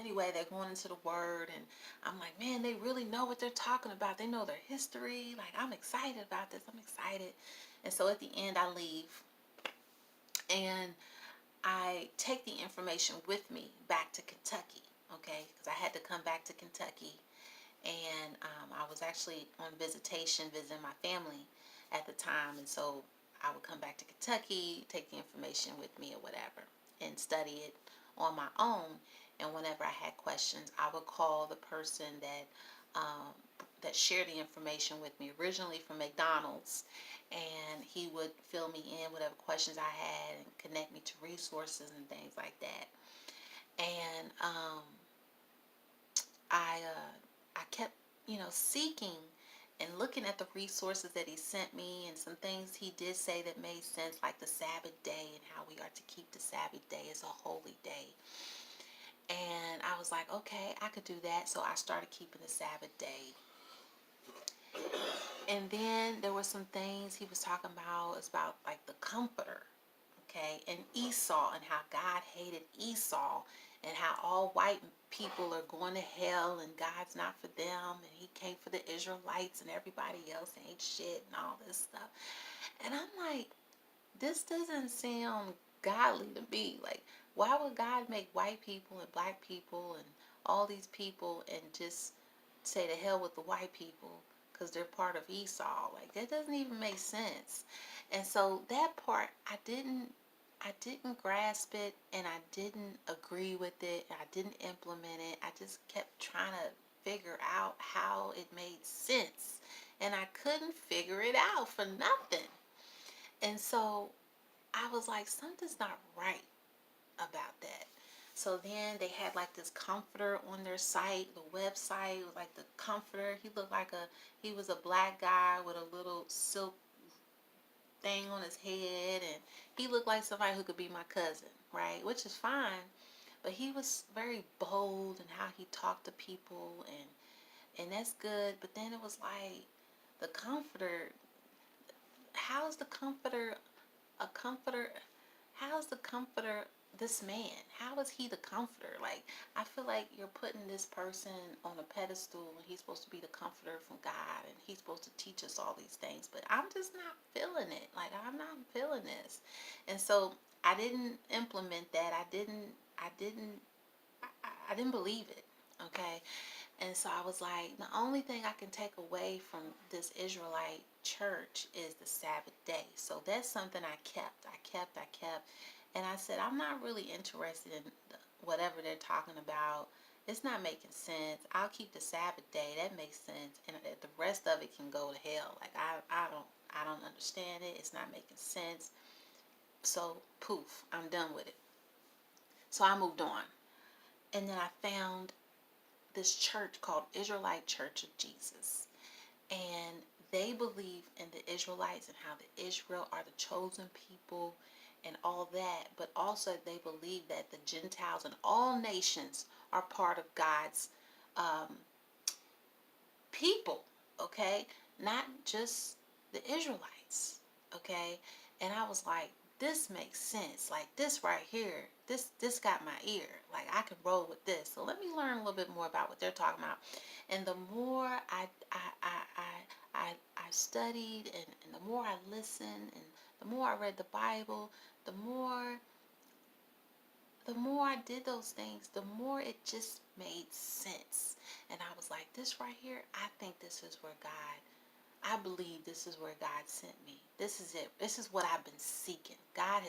anyway, they're going into the word, and I'm like, man, they really know what they're talking about. They know their history. Like, I'm excited about this. I'm excited. And so at the end, I leave, and I take the information with me back to Kentucky, okay? Because I had to come back to Kentucky, and I was actually on visitation, visiting my family at the time, and so I would come back to Kentucky, take the information with me or whatever, and study it on my own. And whenever I had questions, I would call the person that shared the information with me, originally from McDonald's, and he would fill me in whatever questions I had and connect me to resources and things like that. And I kept, seeking and looking at the resources that he sent me, and some things he did say that made sense, like the Sabbath day and how we are to keep the Sabbath day as a holy day. And I was like, okay, I could do that. So I started keeping the Sabbath day. And then there were some things he was talking about. It's about like the comforter, okay, and Esau, and how God hated Esau, and how all white people are going to hell, and God's not for them, and he came for the Israelites, and everybody else ain't shit, and all this stuff. And I'm like, this doesn't sound godly to me. Like, why would God make white people and black people and all these people and just say to hell with the white people because they're part of Esau? Like, that doesn't even make sense. And so that part, I didn't grasp it, and I didn't agree with it. I didn't implement it. I just kept trying to figure out how it made sense, and I couldn't figure it out for nothing. And so I was like, something's not right about that. So then they had like this comforter on their site, the website was like the comforter. He was a black guy with a little silk thing on his head, and he looked like somebody who could be my cousin, right? Which is fine, but he was very bold in how he talked to people, and that's good. But then it was like the comforter. How's the comforter a comforter? How's the comforter this man? How is he the comforter? Like, I feel like you're putting this person on a pedestal, and he's supposed to be the comforter from God, and he's supposed to teach us all these things, but I'm just not feeling it. Like, I'm not feeling this. And so I didn't implement that. I didn't believe it. Okay. And so I was like, the only thing I can take away from this Israelite church is the Sabbath day. So that's something I kept. And I said, I'm not really interested in whatever they're talking about. It's not making sense. I'll keep the Sabbath day. That makes sense. And the rest of it can go to hell. Like, I don't understand it. It's not making sense. So poof, I'm done with it. So I moved on. And then I found this church called Israelite Church of Jesus. And they believe in the Israelites and how the Israel are the chosen people and all that. But also they believe that the Gentiles and all nations are part of God's people, okay? Not just the Israelites, okay? And I was like, this makes sense. Like, this right here, this got my ear. Like, I can roll with this. So let me learn a little bit more about what they're talking about. And the more I studied, and the more I listened, and the more I read the Bible, the more I did those things, the more it just made sense. And I was like, this right here, I think this is where I believe this is where God sent me. This is it. This is what I've been seeking. I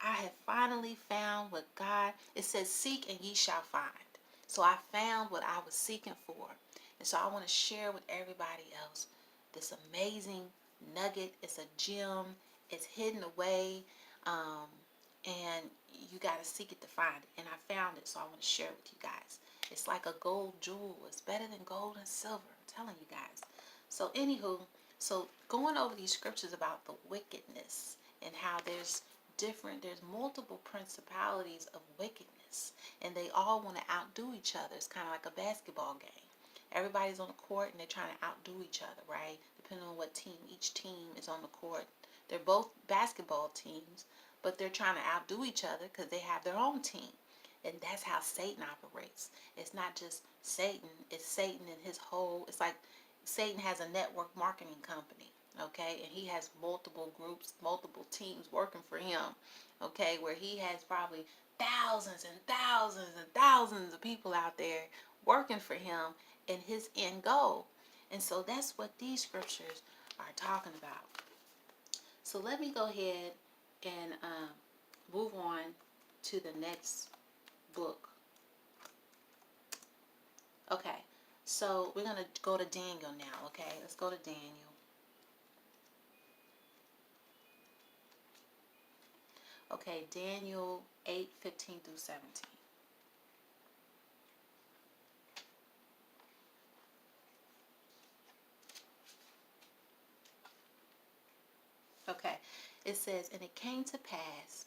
have finally found what God, it says, seek and ye shall find. So I found what I was seeking for. And so I want to share with everybody else this amazing nugget. It's a gem. It's hidden away. And you got to seek it to find it. And I found it, so I want to share it with you guys. It's like a gold jewel. It's better than gold and silver. I'm telling you guys. So anywho, so going over these scriptures about the wickedness and how there's multiple principalities of wickedness, and they all want to outdo each other. It's kind of like a basketball game. Everybody's on the court and they're trying to outdo each other, right? Depending on what team, each team is on the court. They're both basketball teams, but they're trying to outdo each other because they have their own team. And that's how Satan operates. It's not just Satan, it's Satan and his whole, it's like Satan has a network marketing company, okay? And he has multiple groups, multiple teams working for him, okay? Where he has probably thousands and thousands and thousands of people out there working for him in his end goal. And so that's what these scriptures are talking about. So let me go ahead and move on to the next book. Okay, so we're going to go to Daniel now, okay? Let's go to Daniel. Okay, Daniel 8:15 through 17. Okay, it says, and it came to pass,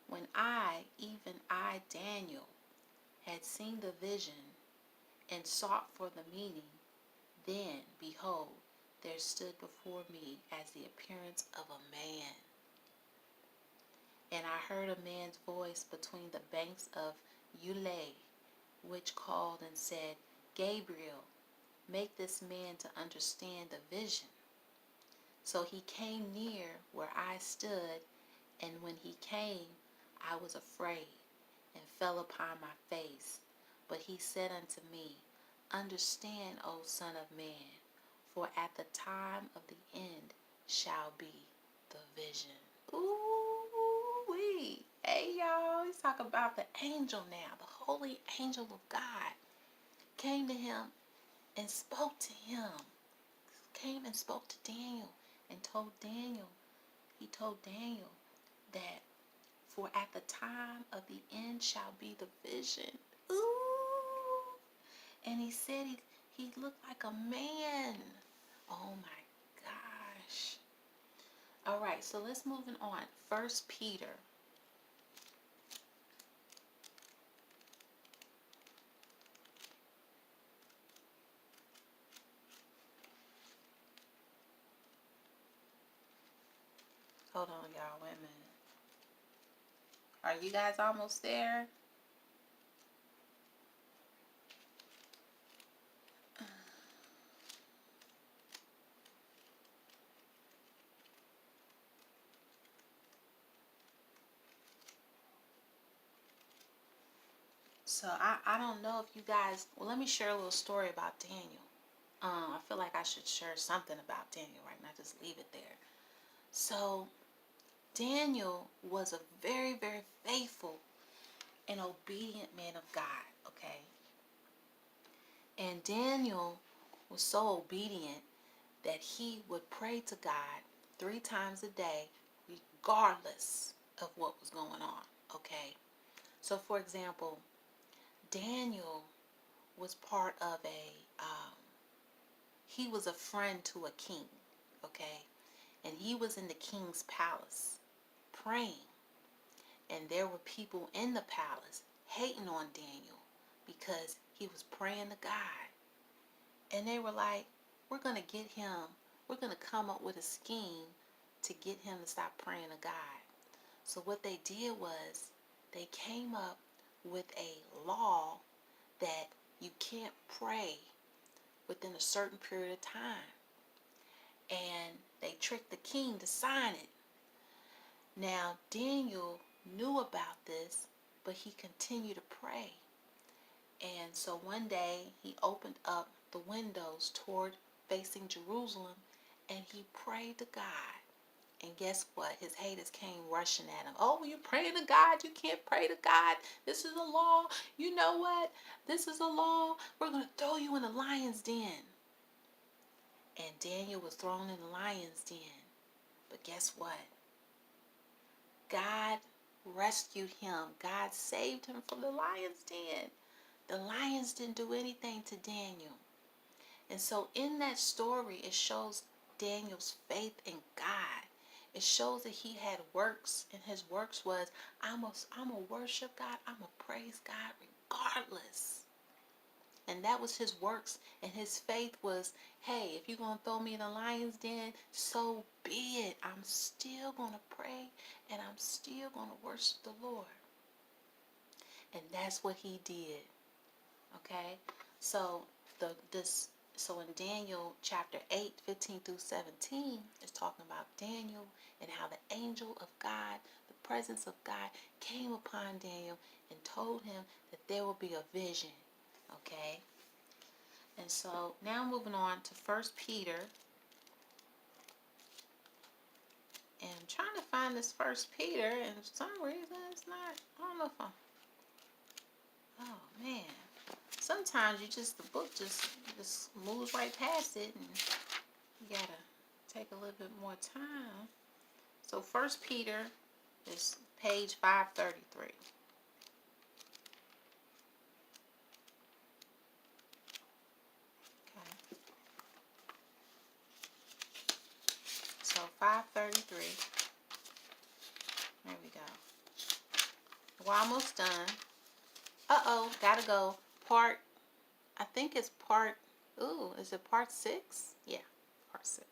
when even I, Daniel, had seen the vision and sought for the meaning, then, behold, there stood before me as the appearance of a man. And I heard a man's voice between the banks of Ulai, which called and said, Gabriel, make this man to understand the vision. So he came near where I stood, and when he came, I was afraid, and fell upon my face. But he said unto me, Understand, O Son of Man, for at the time of the end shall be the vision. Ooh-wee. Hey, y'all. Let's talk about the angel now. The holy angel of God came to him and spoke to him. Came and spoke to Daniel and told Daniel. He told Daniel that for at the time of the end shall be the vision. Ooh. And he said he looked like a man. Oh my gosh. All right, so let's move on. 1 Peter. Hold on, y'all. Wait a minute. Are you guys almost there? So I don't know if you guys, well, let me share a little story about Daniel. I feel like I should share something about Daniel, right? Not just leave it there. So Daniel was a very, very faithful and obedient man of God, okay? And Daniel was so obedient that he would pray to God 3 times a day, regardless of what was going on, okay? So, for example, Daniel was part of he was a friend to a king, okay? And he was in the king's palace praying. And there were people in the palace hating on Daniel because he was praying to God. And they were like, we're going to get him, we're going to come up with a scheme to get him to stop praying to God. So what they did was they came up with a law that you can't pray within a certain period of time. And they tricked the king to sign it. Now, Daniel knew about this, but he continued to pray. And so one day he opened up the windows toward facing Jerusalem and he prayed to God. And guess what? His haters came rushing at him. Oh, you're praying to God. You can't pray to God. This is a law. You know what? This is a law. We're going to throw you in the lion's den. And Daniel was thrown in the lion's den. But guess what? God rescued him. God saved him from the lion's den. The lions didn't do anything to Daniel. And so in that story, it shows Daniel's faith in God. It shows that he had works, and his works was, I'm a worship God, I'm a praise God regardless. And that was his works, and his faith was, hey, if you're going to throw me in the lion's den, so be it. I'm still going to pray, and I'm still going to worship the Lord. And that's what he did. Okay? So so in Daniel chapter 8, 15 through 17, it's talking about Daniel and how the angel of God, the presence of God, came upon Daniel and told him that there will be a vision. Okay? And so now moving on to 1 Peter. And I'm trying to find this 1 Peter, and for some reason it's not, I don't know if I'm, oh man. Sometimes the book just moves right past it, and you gotta take a little bit more time. So 1 Peter is page 533. Okay. So 533. There we go. We're almost done. Uh-oh, gotta go. I think it's part, ooh, is it part 6? Yeah, part 6.